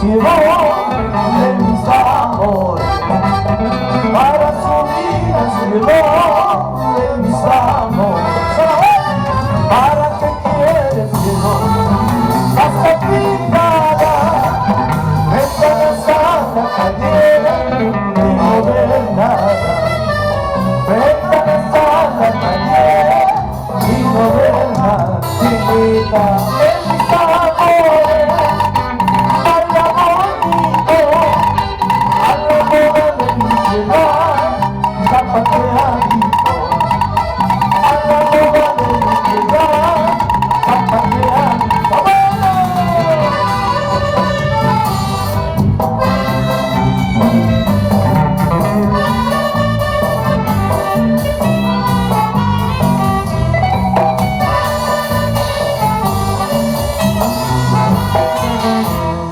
cielo de mis amores, para subir al cielo de mis amores. ¿Para qué quieres cielo? Hasta pintada, ventanas a la calle y no ver nada. Ventanas a la calle y no ver nada. Chiquita, en mis amores, baila bonito, a la moda de mi ciudad, zapateadito, a la moda de mi ciudad, zapateadito.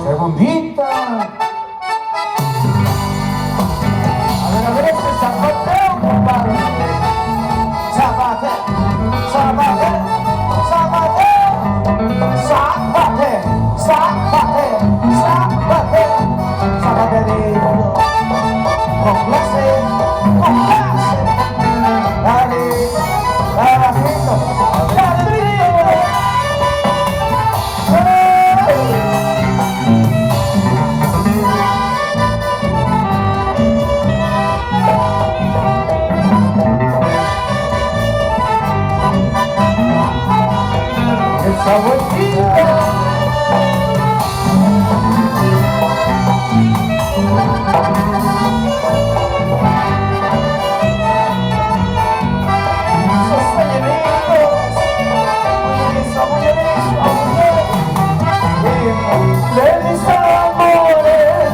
Segundita. A ver ese zapateo, compadre. Zapateo, zapateo, zapateo, zapateo, zapateo, zapateo, zapateadito. Con clase, con clase. Dale, dale bajito, dale brillo. Esa vueltita. De mis amores,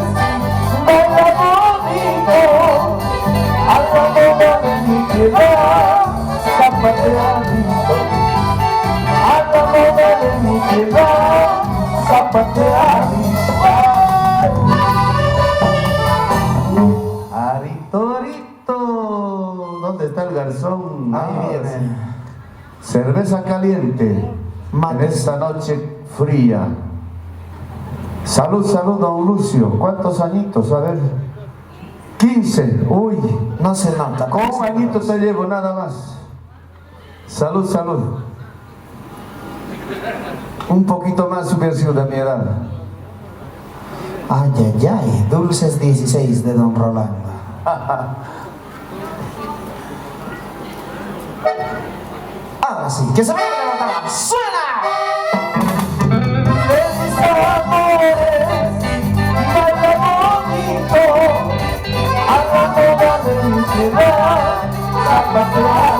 baila bonito, a la moda de mi ciudad, zapateadito, a la moda de mi ciudad, zapateadito. Arito, arito, ¿dónde está el garzón? Ahí viene. Cerveza caliente, en esta noche fría. Salud, salud, don Lucio. ¿Cuántos añitos? A ver. 15. Uy. No se nota. Con un añito te llevo, nada más. Salud, salud. Un poquito más hubiera sido de mi edad. Ay, ay, ay. Dulces 16 de don Rolando. Ahora sí, que se vaya a levantar. ¡Suena! De mis amores, baila bonito, a la moda de mi ciudad, zapatear.